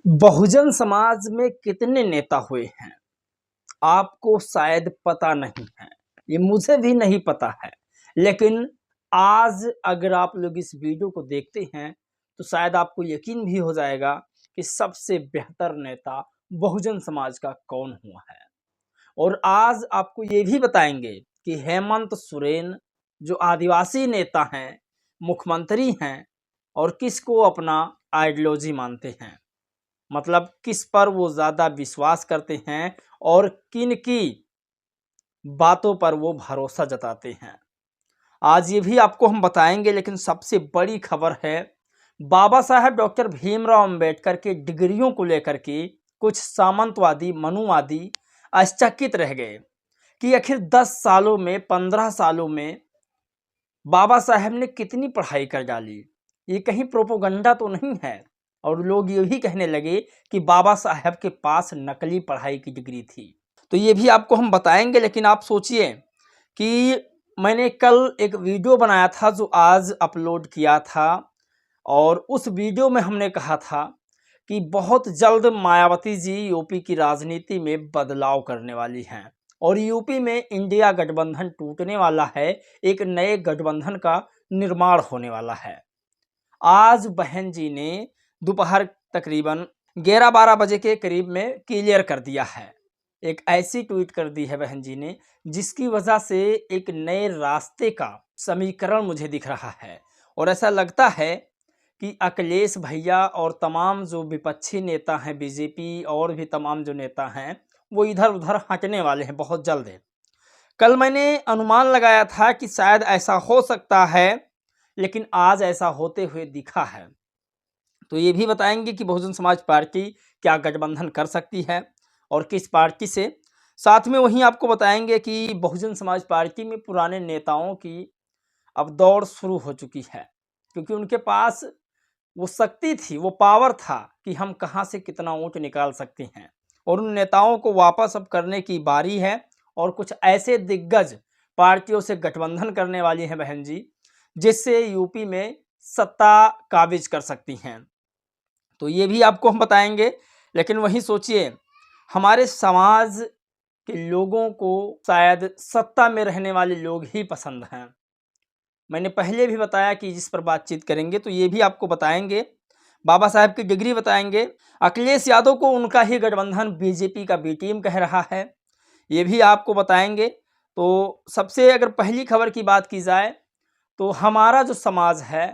बहुजन समाज में कितने नेता हुए हैं आपको शायद पता नहीं है। ये मुझे भी नहीं पता है, लेकिन आज अगर आप लोग इस वीडियो को देखते हैं तो शायद आपको यकीन भी हो जाएगा कि सबसे बेहतर नेता बहुजन समाज का कौन हुआ है। और आज आपको ये भी बताएंगे कि हेमंत सोरेन जो आदिवासी नेता हैं, मुख्यमंत्री हैं, और किसको अपना आइडियोलॉजी मानते हैं, मतलब किस पर वो ज़्यादा विश्वास करते हैं और किन की बातों पर वो भरोसा जताते हैं। आज ये भी आपको हम बताएंगे, लेकिन सबसे बड़ी खबर है बाबा साहब डॉक्टर भीमराव अंबेडकर के डिग्रियों को लेकर के कुछ सामंतवादी मनुवादी आश्चर्यचकित रह गए कि आखिर 10 सालों में 15 सालों में बाबा साहब ने कितनी पढ़ाई कर डाली। ये कहीं प्रोपोगंडा तो नहीं है। और लोग ये भी कहने लगे कि बाबा साहब के पास नकली पढ़ाई की डिग्री थी। तो ये भी आपको हम बताएंगे, लेकिन आप सोचिए कि मैंने कल एक वीडियो बनाया था जो आज अपलोड किया था, और उस वीडियो में हमने कहा था कि बहुत जल्द मायावती जी यूपी की राजनीति में बदलाव करने वाली हैं और यूपी में इंडिया गठबंधन टूटने वाला है, एक नए गठबंधन का निर्माण होने वाला है। आज बहन जी ने दोपहर तकरीबन 11-12 बजे के करीब में क्लियर कर दिया है। एक ऐसी ट्वीट कर दी है बहन जी ने जिसकी वजह से एक नए रास्ते का समीकरण मुझे दिख रहा है। और ऐसा लगता है कि अखिलेश भैया और तमाम जो विपक्षी नेता हैं, बीजेपी और भी तमाम जो नेता हैं, वो इधर उधर हटने वाले हैं बहुत जल्द। कल मैंने अनुमान लगाया था कि शायद ऐसा हो सकता है, लेकिन आज ऐसा होते हुए दिखा है। तो ये भी बताएंगे कि बहुजन समाज पार्टी क्या गठबंधन कर सकती है और किस पार्टी से। साथ में वहीं आपको बताएंगे कि बहुजन समाज पार्टी में पुराने नेताओं की अब दौड़ शुरू हो चुकी है, क्योंकि उनके पास वो शक्ति थी, वो पावर था कि हम कहां से कितना वोट निकाल सकते हैं। और उन नेताओं को वापस अब करने की बारी है और कुछ ऐसे दिग्गज पार्टियों से गठबंधन करने वाली हैं बहन जी, जिससे यूपी में सत्ता काबिज कर सकती हैं। तो ये भी आपको हम बताएंगे, लेकिन वहीं सोचिए हमारे समाज के लोगों को शायद सत्ता में रहने वाले लोग ही पसंद हैं। मैंने पहले भी बताया कि जिस पर बातचीत करेंगे तो ये भी आपको बताएंगे, बाबा साहब की डिग्री बताएंगे। अखिलेश यादव को उनका ही गठबंधन बीजेपी का बी टीम कह रहा है, ये भी आपको बताएंगे। तो सबसे अगर पहली खबर की बात की जाए तो हमारा जो समाज है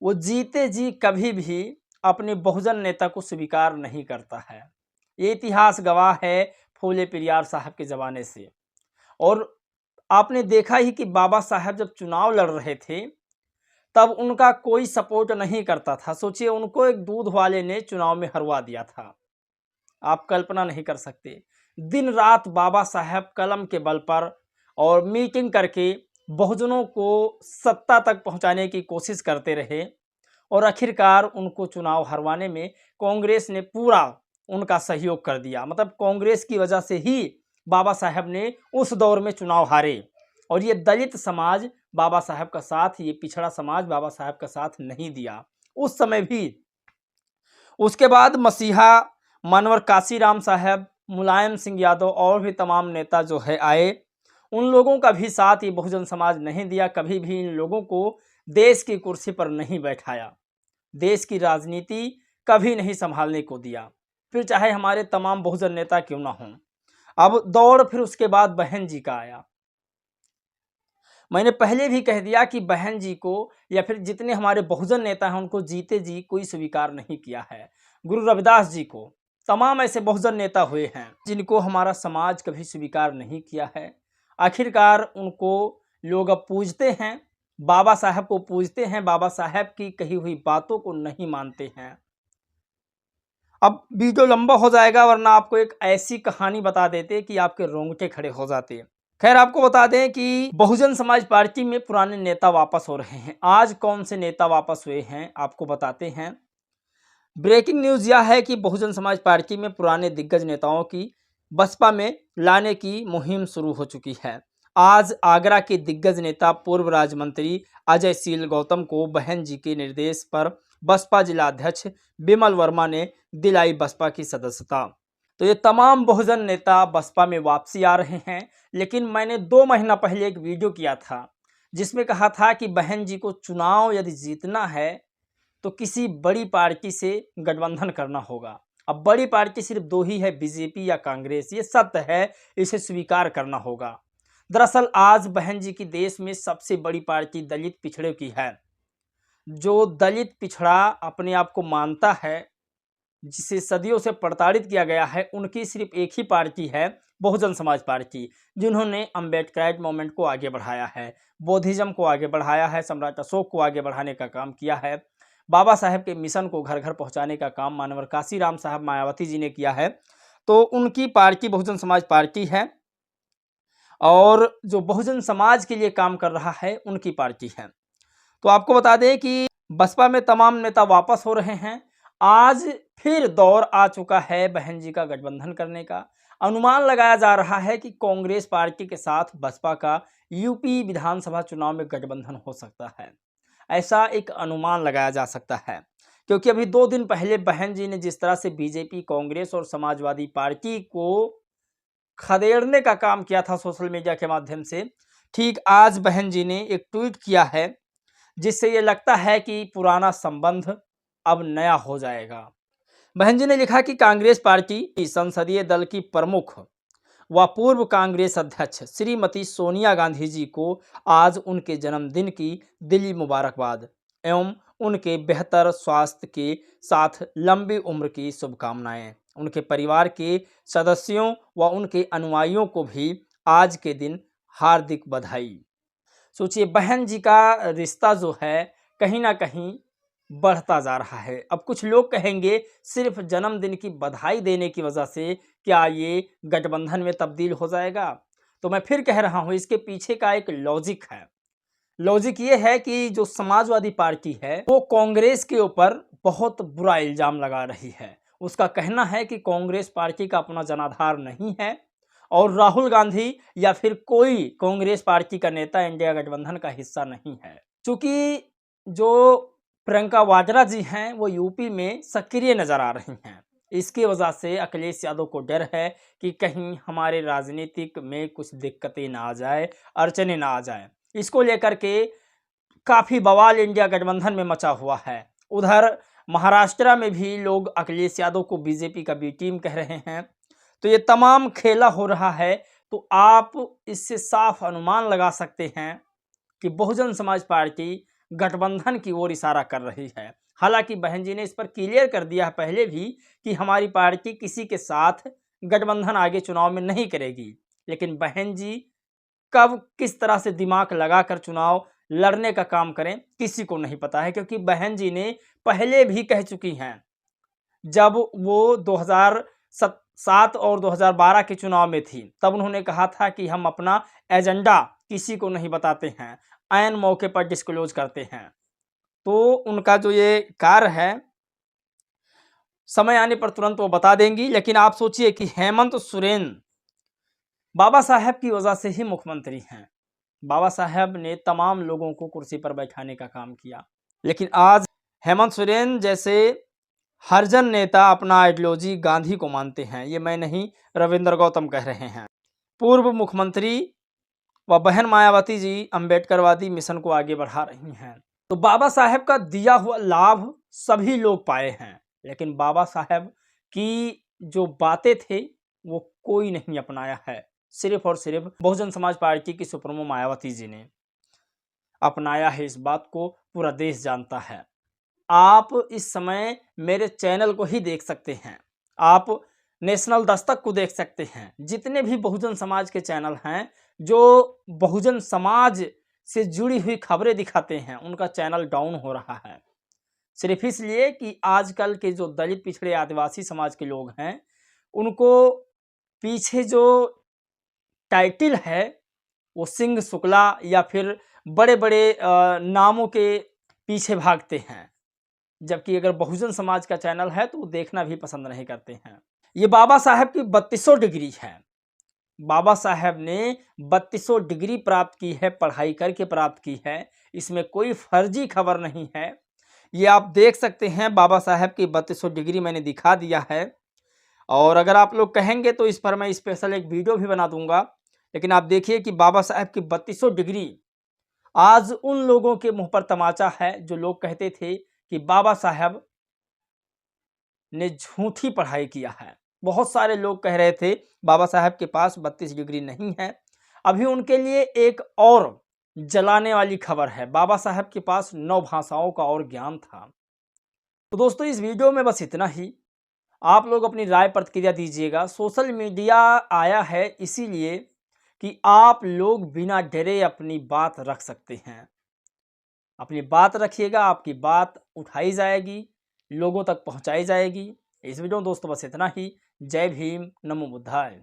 वो जीते जी कभी भी अपने बहुजन नेता को स्वीकार नहीं करता है। ये इतिहास गवाह है फूले पेरियार साहब के ज़माने से। और आपने देखा ही कि बाबा साहब जब चुनाव लड़ रहे थे तब उनका कोई सपोर्ट नहीं करता था। सोचिए उनको एक दूध वाले ने चुनाव में हरवा दिया था, आप कल्पना नहीं कर सकते। दिन रात बाबा साहब कलम के बल पर और मीटिंग करके बहुजनों को सत्ता तक पहुंचाने की कोशिश करते रहे, और आखिरकार उनको चुनाव हरवाने में कांग्रेस ने पूरा उनका सहयोग कर दिया। मतलब कांग्रेस की वजह से ही बाबा साहब ने उस दौर में चुनाव हारे। और ये दलित समाज बाबा साहब का साथ, ये पिछड़ा समाज बाबा साहब का साथ नहीं दिया उस समय भी। उसके बाद मसीहा मनवर काशीराम साहब, मुलायम सिंह यादव और भी तमाम नेता जो है आए, उन लोगों का भी साथ ये बहुजन समाज नहीं दिया। कभी भी इन लोगों को देश की कुर्सी पर नहीं बैठाया, देश की राजनीति कभी नहीं संभालने को दिया, फिर चाहे हमारे तमाम बहुजन नेता क्यों ना हों। अब दौड़ फिर उसके बाद बहन जी का आया। मैंने पहले भी कह दिया कि बहन जी को या फिर जितने हमारे बहुजन नेता हैं उनको जीते जी कोई स्वीकार नहीं किया है। गुरु रविदास जी को, तमाम ऐसे बहुजन नेता हुए हैं जिनको हमारा समाज कभी स्वीकार नहीं किया है। आखिरकार उनको लोग अब पूजते हैं, बाबा साहब को पूजते हैं, बाबा साहब की कही हुई बातों को नहीं मानते हैं। अब वीडियो लंबा हो जाएगा, वरना आपको एक ऐसी कहानी बता देते कि आपके रोंगटे खड़े हो जाते। खैर आपको बता दें कि बहुजन समाज पार्टी में पुराने नेता वापस हो रहे हैं। आज कौन से नेता वापस हुए हैं आपको बताते हैं। ब्रेकिंग न्यूज़ यह है कि बहुजन समाज पार्टी में पुराने दिग्गज नेताओं की बसपा में लाने की मुहिम शुरू हो चुकी है। आज आगरा के दिग्गज नेता पूर्व राज्य मंत्री अजय शील गौतम को बहन जी के निर्देश पर बसपा जिलाध्यक्ष बिमल वर्मा ने दिलाई बसपा की सदस्यता। तो ये तमाम बहुजन नेता बसपा में वापसी आ रहे हैं। लेकिन मैंने 2 महीना पहले एक वीडियो किया था जिसमें कहा था कि बहन जी को चुनाव यदि जीतना है तो किसी बड़ी पार्टी से गठबंधन करना होगा। अब बड़ी पार्टी सिर्फ 2 ही है, बीजेपी या कांग्रेस, ये सत्य है, इसे स्वीकार करना होगा। दरअसल आज बहन जी की देश में सबसे बड़ी पार्टी दलित पिछड़े की है। जो दलित पिछड़ा अपने आप को मानता है, जिसे सदियों से प्रताड़ित किया गया है, उनकी सिर्फ एक ही पार्टी है, बहुजन समाज पार्टी, जिन्होंने अम्बेडकराइट मूवमेंट को आगे बढ़ाया है, बौद्धिज्म को आगे बढ़ाया है, सम्राट अशोक को आगे बढ़ाने का काम किया है, बाबा साहेब के मिशन को घर घर पहुंचाने का काम मानवर काशीराम साहब मायावती जी ने किया है। तो उनकी पार्टी बहुजन समाज पार्टी है और जो बहुजन समाज के लिए काम कर रहा है उनकी पार्टी है। तो आपको बता दें कि बसपा में तमाम नेता वापस हो रहे हैं। आज फिर दौर आ चुका है बहन जी का गठबंधन करने का। अनुमान लगाया जा रहा है कि कांग्रेस पार्टी के साथ बसपा का यूपी विधानसभा चुनाव में गठबंधन हो सकता है, ऐसा एक अनुमान लगाया जा सकता है। क्योंकि अभी 2 दिन पहले बहन जी ने जिस तरह से बीजेपी, कांग्रेस और समाजवादी पार्टी को खदेड़ने का काम किया था सोशल मीडिया के माध्यम से, ठीक आज बहन जी ने एक ट्वीट किया है जिससे ये लगता है कि पुराना संबंध अब नया हो जाएगा। बहन जी ने लिखा कि कांग्रेस पार्टी संसदीय दल की प्रमुख व पूर्व कांग्रेस अध्यक्ष श्रीमती सोनिया गांधी जी को आज उनके जन्मदिन की दिली मुबारकबाद एवं उनके बेहतर स्वास्थ्य के साथ लंबी उम्र की शुभकामनाएं। उनके परिवार के सदस्यों व उनके अनुयायियों को भी आज के दिन हार्दिक बधाई। सोचिए, बहन जी का रिश्ता जो है कहीं ना कहीं बढ़ता जा रहा है। अब कुछ लोग कहेंगे सिर्फ जन्मदिन की बधाई देने की वजह से क्या ये गठबंधन में तब्दील हो जाएगा? तो मैं फिर कह रहा हूँ, इसके पीछे का एक लॉजिक है। लॉजिक ये है कि जो समाजवादी पार्टी है वो कांग्रेस के ऊपर बहुत बुरा इल्जाम लगा रही है। उसका कहना है कि कांग्रेस पार्टी का अपना जनाधार नहीं है और राहुल गांधी या फिर कोई कांग्रेस पार्टी का नेता इंडिया गठबंधन का हिस्सा नहीं है। चूंकि जो प्रियंका वाड्रा जी हैं वो यूपी में सक्रिय नजर आ रही हैं, इसकी वजह से अखिलेश यादव को डर है कि कहीं हमारे राजनीतिक में कुछ दिक्कतें ना आ जाए, अड़चने ना आ जाए। इसको लेकर के काफ़ी बवाल इंडिया गठबंधन में मचा हुआ है। उधर महाराष्ट्र में भी लोग अखिलेश यादव को बीजेपी का बी टीम कह रहे हैं। तो ये तमाम खेला हो रहा है। तो आप इससे साफ अनुमान लगा सकते हैं कि बहुजन समाज पार्टी गठबंधन की ओर इशारा कर रही है। हालांकि बहन जी ने इस पर क्लियर कर दिया पहले भी कि हमारी पार्टी किसी के साथ गठबंधन आगे चुनाव में नहीं करेगी। लेकिन बहन जी कब किस तरह से दिमाग लगाकर चुनाव लड़ने का काम करें किसी को नहीं पता है, क्योंकि बहन जी ने पहले भी कह चुकी हैं। जब वो 2007 और 2012 के चुनाव में थी तब उन्होंने कहा था कि हम अपना एजेंडा किसी को नहीं बताते हैं, ऐन मौके पर डिस्क्लोज करते हैं। तो उनका जो ये कार्य है समय आने पर तुरंत वो बता देंगी। लेकिन आप सोचिए कि हेमंत सोरेन बाबा साहेब की वजह से ही मुख्यमंत्री हैं। बाबा साहेब ने तमाम लोगों को कुर्सी पर बैठाने का काम किया, लेकिन आज हेमंत सोरेन जैसे हरिजन नेता अपना आइडियोलॉजी गांधी को मानते हैं। ये मैं नहीं, रविंद्र गौतम कह रहे हैं। पूर्व मुख्यमंत्री व बहन मायावती जी अम्बेडकरवादी मिशन को आगे बढ़ा रही हैं। तो बाबा साहेब का दिया हुआ लाभ सभी लोग पाए हैं, लेकिन बाबा साहेब की जो बातें थे वो कोई नहीं अपनाया है। सिर्फ और सिर्फ बहुजन समाज पार्टी की सुप्रीमो मायावती जी ने अपनाया है। इस बात को पूरा देश जानता है। आप इस समय मेरे चैनल को ही देख सकते हैं, आप नेशनल दस्तक को देख सकते हैं। जितने भी बहुजन समाज के चैनल हैं जो बहुजन समाज से जुड़ी हुई खबरें दिखाते हैं, उनका चैनल डाउन हो रहा है। सिर्फ इसलिए कि आजकल के जो दलित पिछड़े आदिवासी समाज के लोग हैं उनको पीछे जो टाइटल है वो सिंह शुक्ला या फिर बड़े बड़े नामों के पीछे भागते हैं, जबकि अगर बहुजन समाज का चैनल है तो वो देखना भी पसंद नहीं करते हैं। ये बाबा साहेब की 3200 डिग्री है। बाबा साहेब ने 3200 डिग्री प्राप्त की है, पढ़ाई करके प्राप्त की है। इसमें कोई फर्जी खबर नहीं है। ये आप देख सकते हैं बाबा साहब की 3200 डिग्री मैंने दिखा दिया है। और अगर आप लोग कहेंगे तो इस पर मैं स्पेशल एक वीडियो भी बना दूंगा। लेकिन आप देखिए कि बाबा साहब की 3200 डिग्री आज उन लोगों के मुंह पर तमाचा है जो लोग कहते थे कि बाबा साहब ने झूठी पढ़ाई किया है। बहुत सारे लोग कह रहे थे बाबा साहब के पास 32 डिग्री नहीं है। अभी उनके लिए एक और जलाने वाली खबर है, बाबा साहब के पास 9 भाषाओं का और ज्ञान था। तो दोस्तों इस वीडियो में बस इतना ही। आप लोग अपनी राय प्रतिक्रिया दीजिएगा। सोशल मीडिया आया है इसीलिए कि आप लोग बिना डरे अपनी बात रख सकते हैं। अपनी बात रखिएगा, आपकी बात उठाई जाएगी, लोगों तक पहुंचाई जाएगी। इस वीडियो में दोस्तों बस इतना ही। जय भीम, नमो बुद्धाय।